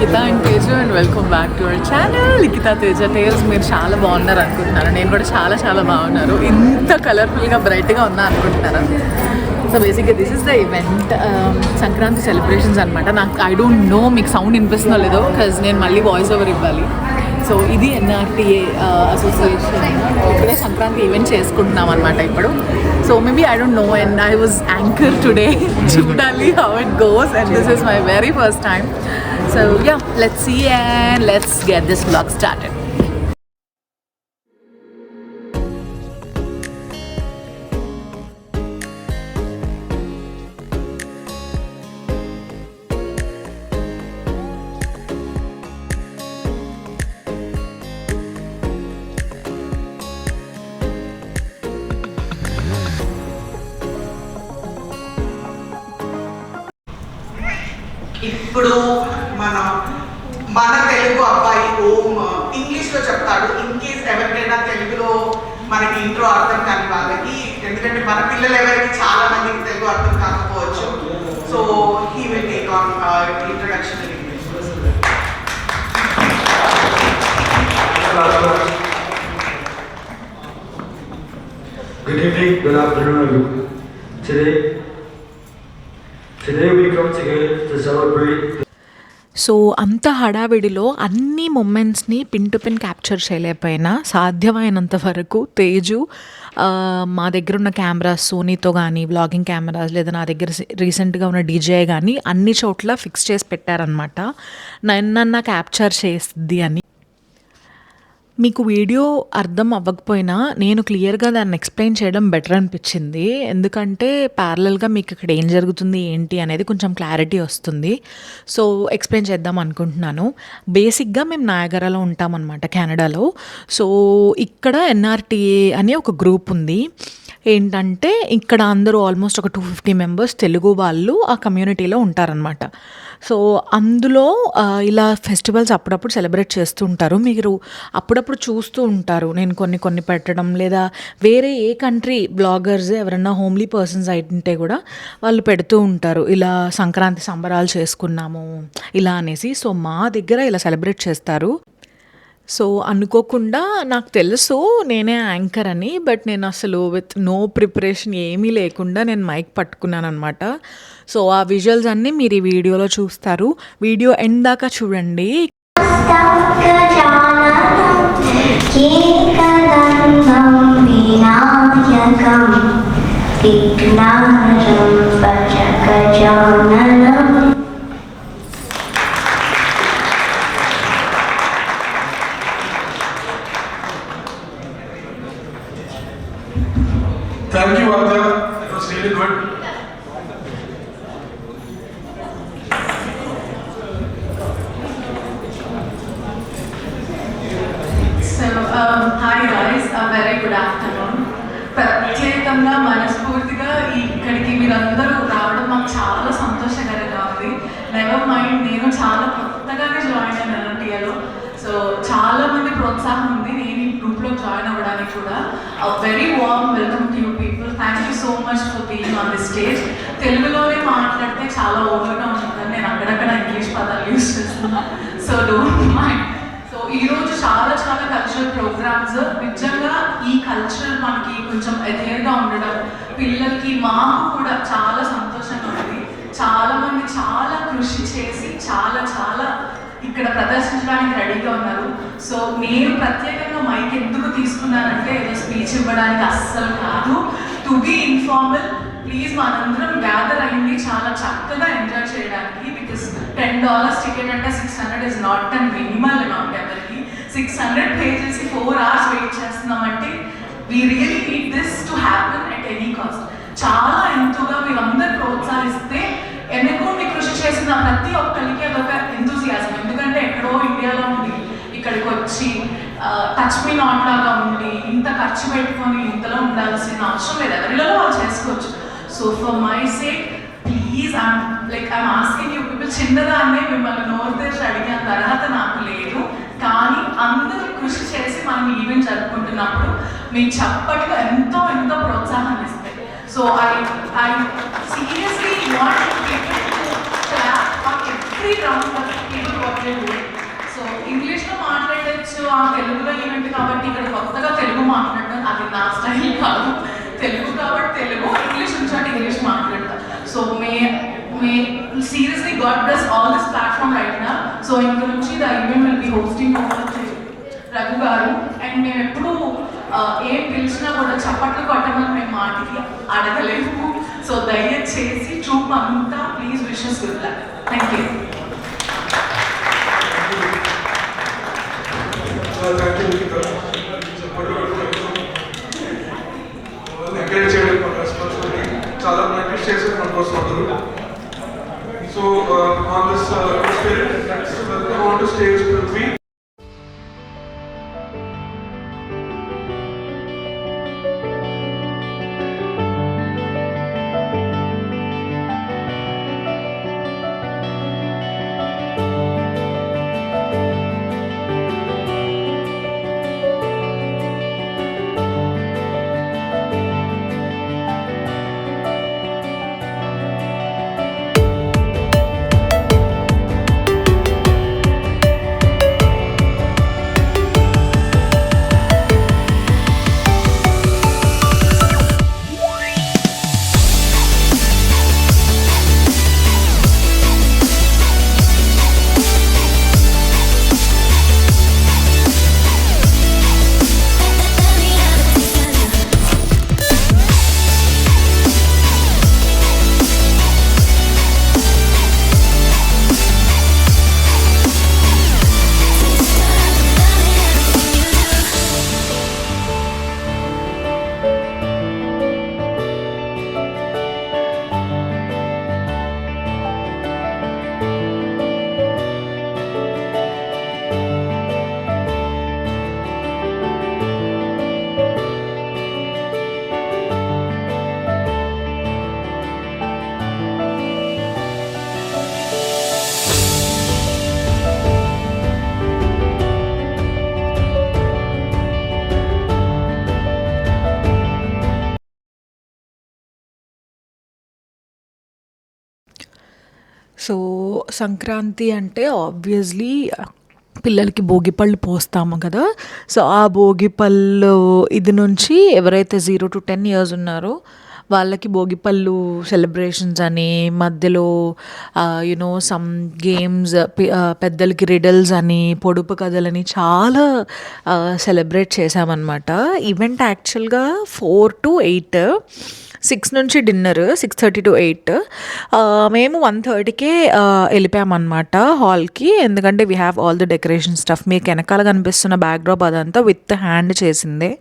Likhita and Teja and welcome back to our channel Likhitha Teja tales. మీరు చాలా బాగున్నారు అనుకుంటున్నాను. నేను కూడా చాలా చాలా బాగున్నారు. ఇంత కలర్ఫుల్గా బ్రైట్గా ఉన్నా అనుకుంటున్నారా? సో బేసిక్గా this is the event, Sankranti celebrations అనమాట. నాకు ఐ డోంట్ నో మీకు సౌండ్ వినిపిస్తుందో లేదో, బికాజ్ నేను మళ్ళీ వాయిస్ ఓవర్ ఇవ్వాలి. సో ఇది ఎన్ఆర్టీఏ అసోసియేషన్ ఇక్కడే సంక్రాంతి ఈవెంట్ చేసుకుంటున్నాం అనమాట ఇప్పుడు. So maybe I don't know, and I was anchor today. చూడాలి how it goes, and this is my very first time. So yeah, let's see and let's get this vlog started. ఇప్పుడు మన తెలుగు అబ్బాయి ఓం ఇంగ్లీష్లో చెప్తాడు. In case ఎవరికైనా తెలుగులో మనకి intro అర్థం కాని వాళ్ళకి, ఎందుకంటే మన పిల్లలు ఎవరికి చాలా మందికి తెలుగు అర్థం కాకపోవచ్చు. So he will take on introduction in English. Good evening, good afternoon everyone. Today we come together to celebrate. So అంత హడావిడిలో అన్ని మూమెంట్స్ని పిన్ టు పిన్ క్యాప్చర్ చేయలేకపోయినా సాధ్యమైనంత వరకు తేజు మా దగ్గర ఉన్న కెమెరాస్ సోనీతో కానీ వ్లాగింగ్ కెమెరాస్ లేదా నా దగ్గర రీసెంట్గా ఉన్న డీజే కానీ అన్ని చోట్ల ఫిక్స్ చేసి పెట్టారనమాట, నన్నన్నా క్యాప్చర్ చేస్తుంది అని. మీకు వీడియో అర్థం అవ్వకపోయినా నేను క్లియర్గా దాన్ని ఎక్స్ప్లెయిన్ చేయడం బెటర్ అనిపించింది. ఎందుకంటే ప్యారలల్గా మీకు ఇక్కడ ఏం జరుగుతుంది ఏంటి అనేది కొంచెం క్లారిటీ వస్తుంది. సో ఎక్స్ప్లెయిన్ చేద్దాం అనుకుంటున్నాను. బేసిక్గా మేము నయాగరాలో ఉంటామన్నమాట, కెనడాలో. సో ఇక్కడ ఎన్ఆర్టీఏ అనే ఒక గ్రూప్ ఉంది. ఏంటంటే ఇక్కడ అందరూ ఆల్మోస్ట్ ఒక 250 మెంబర్స్ తెలుగు వాళ్ళు ఆ కమ్యూనిటీలో ఉంటారనమాట. సో అందులో ఇలా ఫెస్టివల్స్ అప్పుడప్పుడు సెలబ్రేట్ చేస్తూ ఉంటారు. మీరు అప్పుడప్పుడు చూస్తూ ఉంటారు, నేను కొన్ని పెట్టడం, లేదా వేరే ఏ కంట్రీ బ్లాగర్స్ ఎవరన్నా హోమ్లీ పర్సన్స్ అయితే కూడా వాళ్ళు పెడుతూ ఉంటారు, ఇలా సంక్రాంతి సంబరాలు చేసుకున్నాము ఇలా అనేసి. సో మా దగ్గర ఇలా సెలబ్రేట్ చేస్తారు. సో అనుకోకుండా నాకు తెలుసు నేనే యాంకర్ అని, బట్ నేను అసలు విత్ నో ప్రిపరేషన్ ఏమీ లేకుండా నేను మైక్ పట్టుకున్నాను అనమాట. సో ఆ విజువల్స్ అన్నీ మీరు ఈ వీడియోలో చూస్తారు. వీడియో ఎండ్ దాకా చూడండి. Thank you, Artha. It was really good. So, hi guys, a very good afternoon. ప్రత్యేకంగా మనస్ఫూర్తిగా ఇక్కడికి మీరందరూ రావడం మాకు చాలా సంతోషకరంగా ఉంది. నెవర్ మైండ్, నేను చాలా కొత్తగానే జాయిన్ అయిన ఎన్ఆర్టీఏలో. సో చాలా మంది ప్రోత్సాహం ఉంది నేను ఈ గ్రూప్లో జాయిన్ అవ్వడానికి కూడా. Very warm welcome to you people. Thank you so much for being on the stage. తెలుగులోనే మాట్లాడితే చాలా ఓవర్గా ఉంటుందని నేను అక్కడక్కడ ఇంగ్లీష్ పదాలు యూజ్ చేస్తున్నాను. So don't mind. సో ఈరోజు చాలా చాలా కల్చరల్ ప్రోగ్రామ్స్. నిజంగా ఈ కల్చర్ మనకి కొంచెం ఎథేర్గా ఉండడం, పిల్లలకి మాకు కూడా చాలా సంతోషంగా ఉంది. చాలామంది చాలా కృషి చేసి చాలా చాలా ఇక్కడ ప్రదర్శించడానికి రెడీగా ఉన్నారు. సో నేను ప్రత్యేకంగా మైక్ ఎందుకు తీసుకున్నానంటే ఏదో స్పీచ్ ఇవ్వడానికి అస్సలు కాదు, టు బీ ఇన్ఫార్మల్. ప్లీజ్ మనందరం గ్యాదర్ అయింది చాలా చక్కగా ఎంజాయ్ చేయడానికి. బికాస్ $10 టికెట్ అంటే 600 is not an minimal amount. ఎవరికి 600 పే చేసి 4 hours వెయిట్ చేస్తున్నామంటే we really need this to happen at any cost. చాలా ఎంతగా మీరందరూ ప్రోత్సహిస్తే ఎన్నుకోండి కృషి చేసిన ప్రతి ఒక్కరికి అదొక ఎంతూజియాజం. ఎందుకంటే ఎక్కడో ఇండియాలో ఉండి ఇక్కడికి వచ్చి టచ్ మీ నాట్ లాగా ఉండి ఇంత ఖర్చు పెట్టుకొని ఇంతలో ఉండాల్సిన అవసరం లేదు, ఎవరిలో వాళ్ళు చేసుకోవచ్చు. So for my sake please I'm asking you people, చిన్నదాన్నే మిమ్మల్ని నోరు తెరిచి అడిగే అర్హత నాకు లేదు, కానీ అందరూ కృషి చేసి మనం ఈవెంట్ జరుపుకుంటున్నప్పుడు మీ చప్పట్లు ఎంతో ఎంతో ప్రోత్సాహాన్ని ఇస్తాయి. So I seriously want people to clap on every see around the people what they do. So ఇంగ్లీష్లో మాట్లాడచ్చు ఆ తెలుగులో ఈవెంట్ కాబట్టి ఇక్కడ కొత్తగా తెలుగు మాట్లాడడం అది నా స్టైల్ కాదు. తెలుగు కాబట్టి తెలుగు, ఇంగ్లీష్ ఉంచాడు ఇంగ్లీష్ మాట్లాడతా. So May seriously God bless all this platform right నా. సో ఇంక నుంచి the event will be hosting Raghu గారు. అండ్ మేము ఎప్పుడు ఏం పిలిచినా కూడా చప్పట్లు కొట్టమని మేము మాటికి అడగలేము. సో దయచేసి ట్రూప్ అంతా please wishes good luck. Thank you. Thank you, Nikita. Encourage చేయడం మన రెస్పాన్సిబిలిటీ. చాలా ప్రాక్టీస్ చేశారు మన కోసం అందరూ. So on this spirit, let's welcome on to stage Prithvi. So Sankranti అంటే ఆబ్వియస్లీ పిల్లలకి భోగిపళ్ళు పోస్తాము కదా. సో ఆ భోగిపళ్ళు ఇది నుంచి ఎవరైతే 0 to 10 years ఉన్నారో వాళ్ళకి భోగిపళ్ళు సెలబ్రేషన్స్ అని, మధ్యలో యునో సమ్ గేమ్స్, పెద్దలకి రిడల్స్ అని, పొడుపు కథలని చాలా సెలబ్రేట్ చేసామన్నమాట. ఈవెంట్ యాక్చువల్గా 4 to 8, 6 నుంచి డిన్నర్, 6:30 to 8. మేము 1:30కే వెళ్ళిపోయామన్నమాట హాల్కి. ఎందుకంటే we have all the decoration stuff. మీకు వెనకాల కనిపిస్తున్న బ్యాక్డ్రాప్ అదంతా విత్ హ్యాండ్ చేసిందే.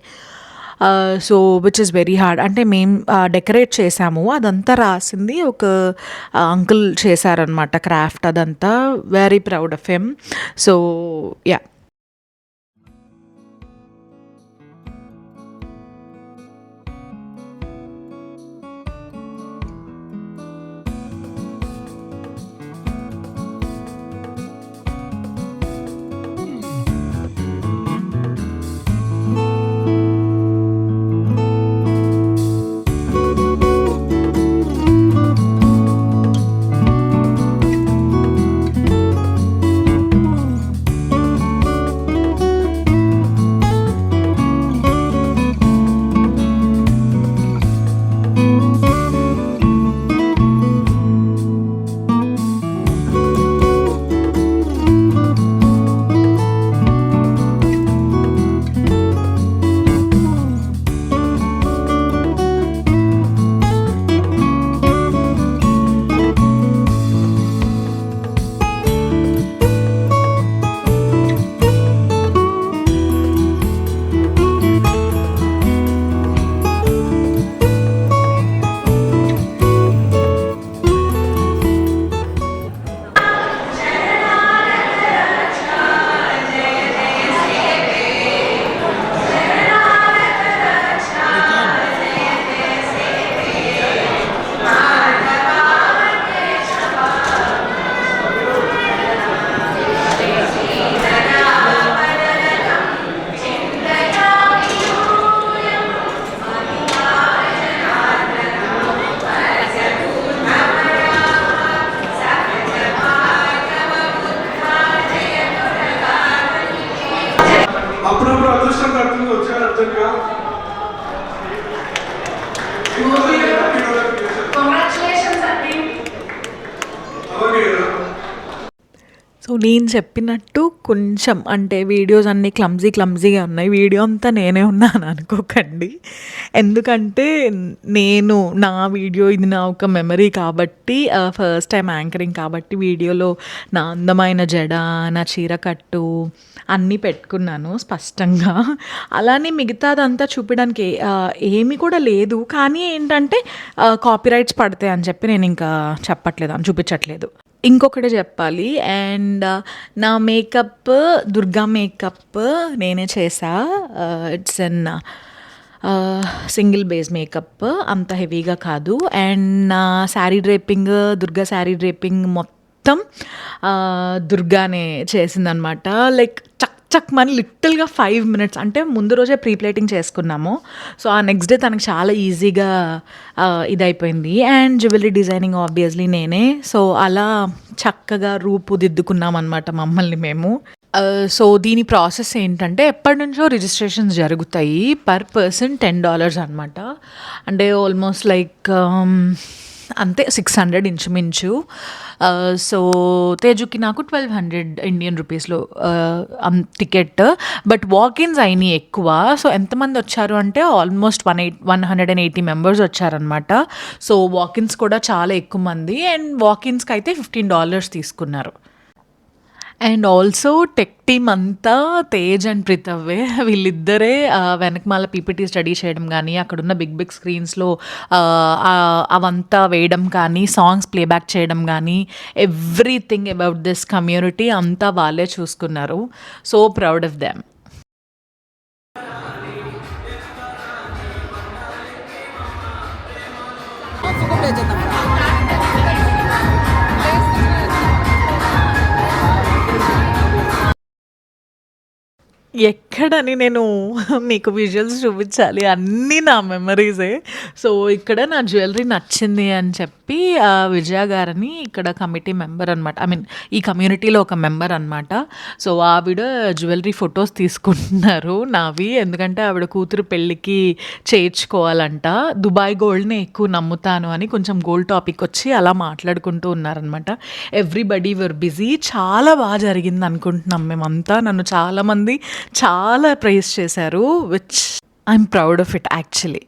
So which is very hard. అంటే మేము డెకరేట్ చేసాము, అదంతా రాసింది ఒక అంకుల్ చేశారనమాట క్రాఫ్ట్. అదంతా very proud of him. So yeah. Congratulations అండి. సో నేను చెప్పినట్టు కొంచెం అంటే వీడియోస్ అన్నీ క్లమ్జీగా ఉన్నాయి. వీడియో అంతా నేనే ఉన్నాను అనుకోకండి. ఎందుకంటే నేను నా వీడియో ఇది నా ఒక మెమరీ కాబట్టి, ఫస్ట్ టైం యాంకరింగ్ కాబట్టి వీడియోలో నా అందమైన జడ, నా చీర కట్టు అన్నీ పెట్టుకున్నాను స్పష్టంగా. అలానే మిగతాదంతా చూపించడానికి ఏమీ కూడా లేదు. కానీ ఏంటంటే కాపీరైట్స్ పడతాయి అని చెప్పి నేను ఇంకా చెప్పట్లేదు, అని చూపించట్లేదు. ఇంకొకటి చెప్పాలి, అండ్ నా మేకప్ దుర్గా మేకప్ నేనే చేసా. It's an single base makeup, అంత హెవీగా కాదు. అండ్ నా శారీ డ్రేపింగ్, దుర్గా శారీ డ్రేపింగ్ మొత్తం దుర్గానే చేసిందనమాట. లైక్ చక్ మని లిటిల్గా 5 minutes, అంటే ముందు రోజే ప్రీ ప్లేటింగ్ చేసుకున్నాము. సో ఆ నెక్స్ట్ డే తనకు చాలా ఈజీగా ఇదైపోయింది. అండ్ జ్యువెలరీ డిజైనింగ్ ఆబ్వియస్లీ నేనే. సో అలా చక్కగా రూపుదిద్దుకున్నాం అనమాట మమ్మల్ని మేము. సో దీని ప్రాసెస్ ఏంటంటే, ఎప్పటి నుంచో రిజిస్ట్రేషన్స్ జరుగుతాయి. పర్ పర్సన్ $10 అనమాట. అంటే ఆల్మోస్ట్ లైక్ అంతే 600 ఇంచుమించు. సో తేజుకి నాకు 1200 ఇండియన్ రూపీస్లో టికెట్. బట్ వాకిన్స్ అయినాయి ఎక్కువ. సో ఎంతమంది వచ్చారు అంటే ఆల్మోస్ట్ 180 మెంబర్స్ వచ్చారనమాట. సో వాకిన్స్ కూడా చాలా ఎక్కువ మంది. అండ్ వాకిన్స్కి అయితే $15 తీసుకున్నారు. అండ్ ఆల్సో టెక్ టీమ్ అంతా తేజ్ అండ్ ప్రితవ్వే, వీళ్ళిద్దరే వెనకమాల పీపీటీ స్టడీ చేయడం కానీ, అక్కడున్న బిగ్ స్క్రీన్స్లో అవంతా వేయడం కానీ, సాంగ్స్ ప్లేబ్యాక్ చేయడం కానీ, ఎవ్రీథింగ్ అబౌట్ దిస్ కమ్యూనిటీ అంతా వాళ్ళే చూసుకున్నారు. So proud of them. ఎక్కడని నేను మీకు విజువల్స్ చూపించాలి, అన్నీ నా మెమరీసే. సో ఇక్కడ నా జ్యువెలరీ నచ్చింది అని చెప్పి విజయ గారని ఇక్కడ కమిటీ మెంబర్ అనమాట, ఐ మీన్ ఈ కమ్యూనిటీలో ఒక మెంబర్ అనమాట. సో ఆవిడ జ్యువెలరీ ఫొటోస్ తీసుకుంటున్నారు నావి, ఎందుకంటే ఆవిడ కూతురు పెళ్ళికి చేయించుకోవాలంట. దుబాయ్ గోల్డ్ని ఎక్కువ నమ్ముతాను అని కొంచెం గోల్డ్ టాపిక్ వచ్చి అలా మాట్లాడుకుంటూ ఉన్నారనమాట. ఎవ్రీబడీ వర్ బిజీ. చాలా బాగా జరిగింది అనుకుంటున్నాం మేమంతా. నన్ను చాలామంది చాలా ప్రైజ్ చేశారు, which I'm proud of it actually.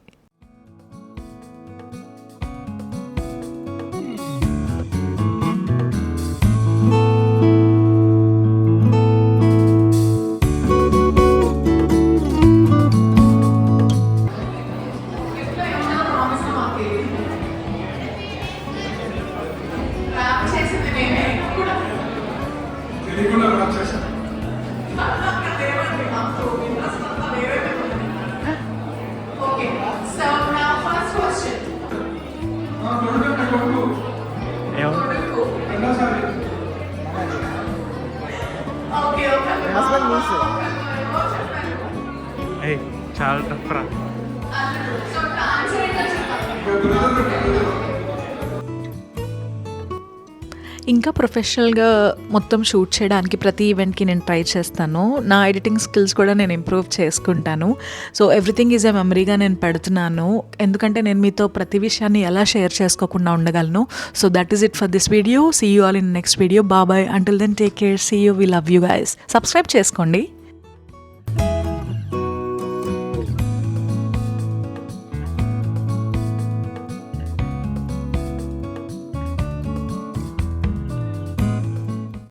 చాలా టఫ్ రా. ఇంకా ప్రొఫెషనల్గా మొత్తం షూట్ చేయడానికి ప్రతి ఈవెంట్కి నేను ట్రై చేస్తాను. నా ఎడిటింగ్ స్కిల్స్ కూడా నేను ఇంప్రూవ్ చేసుకుంటాను. సో ఎవ్రీథింగ్ ఈజ్ ఎ మెమరీగా నేను పెడుతున్నాను, ఎందుకంటే నేను మీతో ప్రతి విషయాన్ని ఎలా షేర్ చేసుకోకుండా ఉండగలను. So that is it for this video. See you all in next video. Bye. Until then take care. See you. We love you guys. Subscribe చేసుకోండి.